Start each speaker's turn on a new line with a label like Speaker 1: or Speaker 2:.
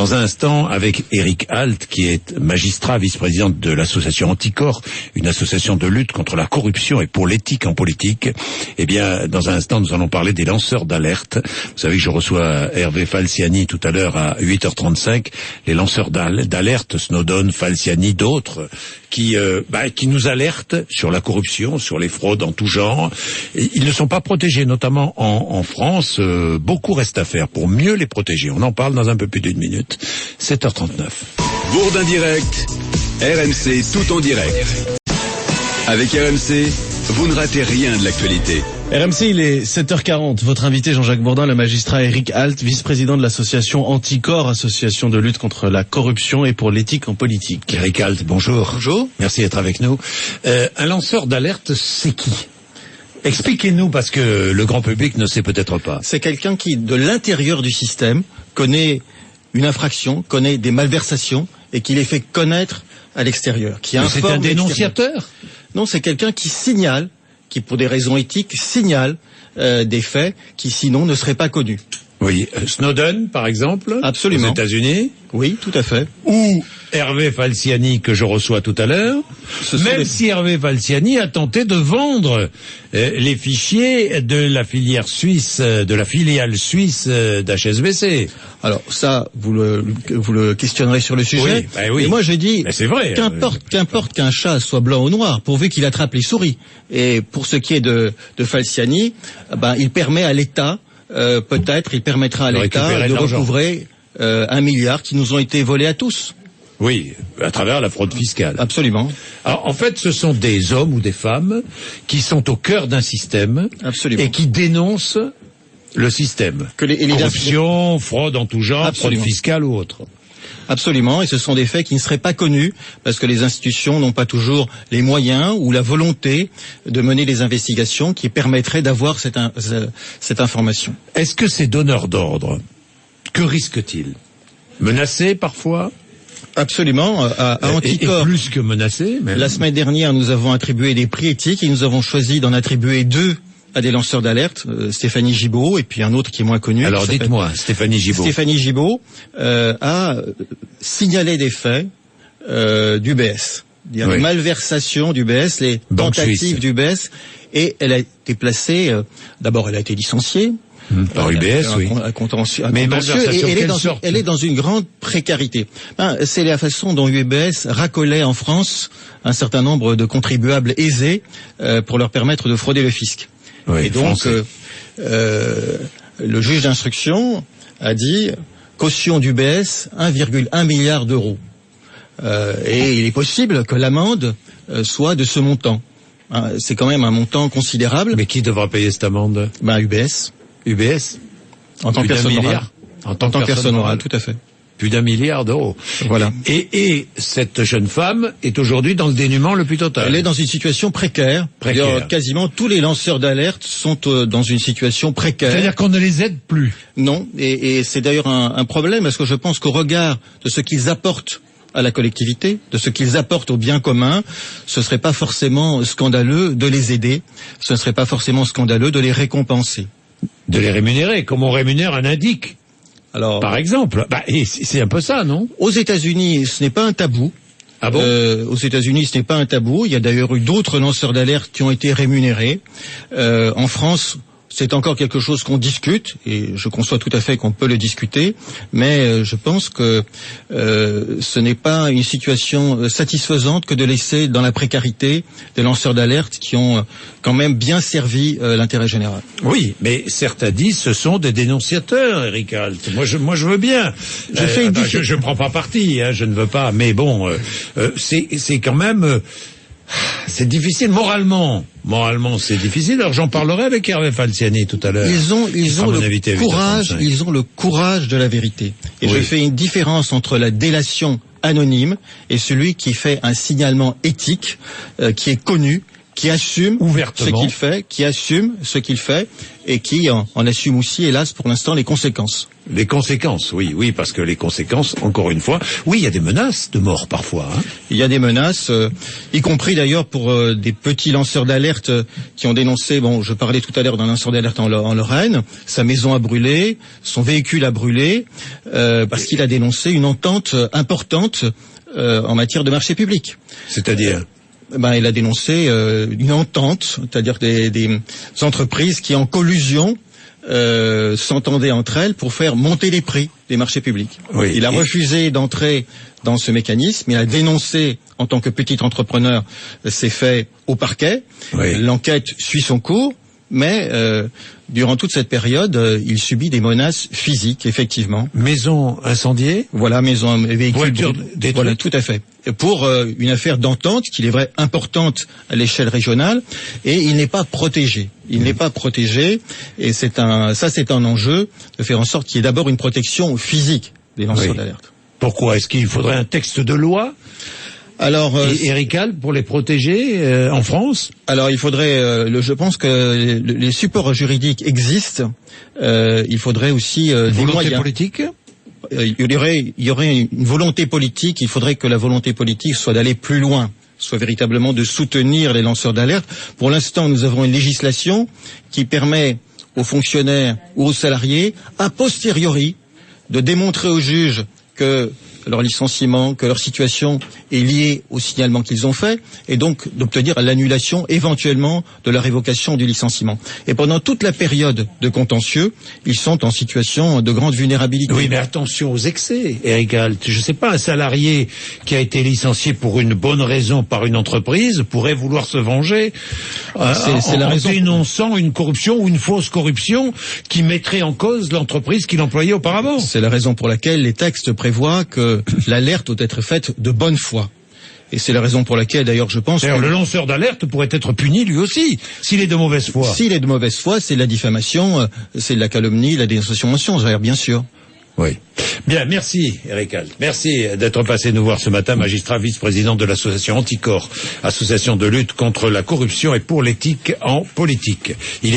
Speaker 1: Dans un instant, avec Eric Alt, qui est magistrat, vice-président de l'association Anticorps, une association de lutte contre la corruption et pour l'éthique en politique. Eh bien, dans un instant, nous allons parler des lanceurs d'alerte. Vous savez que je reçois Hervé Falciani tout à l'heure à 8h35. Les lanceurs d'alerte, Snowden, Falciani, d'autres, qui nous alertent sur la corruption, sur les fraudes en tout genre. Et ils ne sont pas protégés, notamment en France. Beaucoup reste à faire pour mieux les protéger. On en parle dans un peu plus d'une minute. 7h39.
Speaker 2: Bourdin Direct, RMC tout en direct. Avec RMC, vous ne ratez rien de l'actualité.
Speaker 3: RMC, il est 7h40. Votre invité Jean-Jacques Bourdin, le magistrat Eric Alt, vice-président de l'association Anticorps, association de lutte contre la corruption et pour l'éthique en politique.
Speaker 1: Eric Alt, bonjour.
Speaker 3: Bonjour.
Speaker 1: Merci d'être avec nous. Un lanceur d'alerte, c'est qui ? Expliquez-nous, parce que le grand public ne sait peut-être pas.
Speaker 4: C'est quelqu'un qui, de l'intérieur du système, connaît une infraction, connaît des malversations et qui les fait connaître à l'extérieur.
Speaker 1: C'est un dénonciateur ?
Speaker 4: Non, c'est quelqu'un qui signale, qui pour des raisons éthiques signale des faits qui sinon ne seraient pas connus.
Speaker 1: Oui, Snowden par exemple.
Speaker 4: Absolument.
Speaker 1: Aux États-Unis.
Speaker 4: Oui, tout à fait.
Speaker 1: Ou Hervé Falciani que je reçois tout à l'heure. Même si Hervé Falciani a tenté de vendre les fichiers de la filière suisse, de la filiale suisse d'HSBC.
Speaker 4: Alors ça, vous le questionnerez sur le sujet.
Speaker 1: Oui, oui.
Speaker 4: Et moi j'ai dit,
Speaker 1: c'est vrai.
Speaker 4: Qu'importe qu'un chat soit blanc ou noir, pourvu qu'il attrape les souris. Et pour ce qui est de Falciani, il permet à l'État, il permettra à l'État de recouvrer 1 milliard qui nous ont été volés à tous.
Speaker 1: Oui, à travers la fraude fiscale.
Speaker 4: Absolument.
Speaker 1: Alors, en fait, ce sont des hommes ou des femmes qui sont au cœur d'un système.
Speaker 4: Absolument.
Speaker 1: Et qui dénoncent le système. Corruption, fraude en tout genre,
Speaker 4: Absolument.
Speaker 1: Fraude fiscale ou autre.
Speaker 4: Absolument, et ce sont des faits qui ne seraient pas connus parce que les institutions n'ont pas toujours les moyens ou la volonté de mener les investigations qui permettraient d'avoir cette information.
Speaker 1: Est-ce que ces donneurs d'ordre, que risquent-ils ? Menacés parfois ?
Speaker 4: Absolument, à Anticorps.
Speaker 1: Et plus que menacés, même.
Speaker 4: La semaine dernière, nous avons attribué des prix éthiques et nous avons choisi d'en attribuer 2 à des lanceurs d'alerte, Stéphanie Gibault et puis un autre qui est moins connu.
Speaker 1: Alors dites-moi, Stéphanie Gibault.
Speaker 4: Stéphanie Gibault a signalé des faits d'UBS. Il y a une malversation d'UBS, les tentatives d'UBS, et elle a été placée, d'abord elle a été licenciée.
Speaker 1: Par UBS, oui.
Speaker 4: Mais elle est dans une grande précarité. C'est la façon dont UBS racolait en France un certain nombre de contribuables aisés pour leur permettre de frauder le fisc.
Speaker 1: Oui,
Speaker 4: et donc, le juge d'instruction a dit caution d'UBS 1,1 milliard d'euros. Et il est possible que l'amende soit de ce montant. C'est quand même un montant considérable.
Speaker 1: Mais qui devra payer cette amende ?
Speaker 4: UBS.
Speaker 1: UBS ?
Speaker 4: En tant que personne morale.
Speaker 1: En tant que personne morale,
Speaker 4: tout à fait.
Speaker 1: Plus d'1 milliard d'euros.
Speaker 4: Voilà.
Speaker 1: Et cette jeune femme est aujourd'hui dans le dénuement le plus total.
Speaker 4: Elle est dans une situation précaire. Quasiment tous les lanceurs d'alerte sont dans une situation précaire.
Speaker 1: C'est-à-dire qu'on ne les aide plus.
Speaker 4: Non, et c'est d'ailleurs un problème, parce que je pense qu'au regard de ce qu'ils apportent à la collectivité, de ce qu'ils apportent au bien commun, ce serait pas forcément scandaleux de les aider, ce ne serait pas forcément scandaleux de les récompenser.
Speaker 1: De les rémunérer, comme on rémunère un indique. Alors, par exemple, c'est un peu ça, non ?
Speaker 4: Aux États-Unis, ce n'est pas un tabou.
Speaker 1: Ah bon ?
Speaker 4: Aux États-Unis, ce n'est pas un tabou. Il y a d'ailleurs eu d'autres lanceurs d'alerte qui ont été rémunérés. En France, c'est encore quelque chose qu'on discute, et je conçois tout à fait qu'on peut le discuter, mais je pense que ce n'est pas une situation satisfaisante que de laisser dans la précarité des lanceurs d'alerte qui ont quand même bien servi l'intérêt général.
Speaker 1: Oui, mais certains disent ce sont des dénonciateurs, Eric Alt. Moi je veux bien. Je prends pas parti, je ne veux pas, mais bon, c'est quand même... C'est difficile moralement. Moralement, c'est difficile. Alors j'en parlerai avec Hervé Falciani tout à l'heure.
Speaker 4: Ils ont le courage de la vérité. Et je fais une différence entre la délation anonyme et celui qui fait un signalement éthique qui est connu qui assume
Speaker 1: ouvertement
Speaker 4: ce qu'il fait, et qui en assume aussi, hélas, pour l'instant, les conséquences.
Speaker 1: Les conséquences, oui, parce que les conséquences, encore une fois, oui, il y a des menaces de mort parfois.
Speaker 4: Il y a des menaces, y compris d'ailleurs pour des petits lanceurs d'alerte qui ont dénoncé, je parlais tout à l'heure d'un lanceur d'alerte en Lorraine, sa maison a brûlé, son véhicule a brûlé, parce qu'il a dénoncé une entente importante en matière de marché public.
Speaker 1: C'est-à-dire
Speaker 4: il a dénoncé une entente, c'est-à-dire des entreprises qui en collusion s'entendaient entre elles pour faire monter les prix des marchés publics.
Speaker 1: Oui,
Speaker 4: il a refusé d'entrer dans ce mécanisme, il a dénoncé en tant que petit entrepreneur ces faits au parquet.
Speaker 1: Oui.
Speaker 4: L'enquête suit son cours, mais durant toute cette période, il subit des menaces physiques, effectivement.
Speaker 1: Maison incendiée.
Speaker 4: Voilà, maison, véhicule,
Speaker 1: voiture détruite.
Speaker 4: Voilà, tout à fait. Pour une affaire d'entente, qu'il est vrai importante à l'échelle régionale, et il n'est pas protégé. Il n'est pas protégé, et c'est un enjeu de faire en sorte qu'il y ait d'abord une protection physique des lanceurs d'alerte.
Speaker 1: Pourquoi? Est-ce qu'il faudrait un texte de loi?
Speaker 4: Alors,
Speaker 1: Eric Alt, pour les protéger en France?
Speaker 4: Alors, il faudrait, je pense que les supports juridiques existent. Il faudrait aussi des moyens
Speaker 1: politique.
Speaker 4: Il y aurait une volonté politique. Il faudrait que la volonté politique soit d'aller plus loin, soit véritablement de soutenir les lanceurs d'alerte. Pour l'instant, nous avons une législation qui permet aux fonctionnaires ou aux salariés, a posteriori, de démontrer aux juges que leur licenciement, que leur situation est liée au signalement qu'ils ont fait, et donc d'obtenir l'annulation éventuellement de la révocation du licenciement. Et pendant toute la période de contentieux, ils sont en situation de grande vulnérabilité.
Speaker 1: Oui, mais attention aux excès, Eric Alt. Je ne sais pas, un salarié qui a été licencié pour une bonne raison par une entreprise pourrait vouloir se venger en dénonçant une corruption ou une fausse corruption qui mettrait en cause l'entreprise qu'il employait auparavant.
Speaker 4: C'est la raison pour laquelle les textes prévoient que l'alerte doit être faite de bonne foi. Et c'est la raison pour laquelle, d'ailleurs, je pense
Speaker 1: que le lanceur d'alerte pourrait être puni lui aussi, s'il est de mauvaise foi.
Speaker 4: S'il est de mauvaise foi, c'est de la diffamation, c'est de la calomnie, la dénonciation mensongère, bien sûr.
Speaker 1: Oui. Bien, merci Eric Alt. Merci d'être passé nous voir ce matin, magistrat vice-président de l'association Anticorps, association de lutte contre la corruption et pour l'éthique en politique. Il est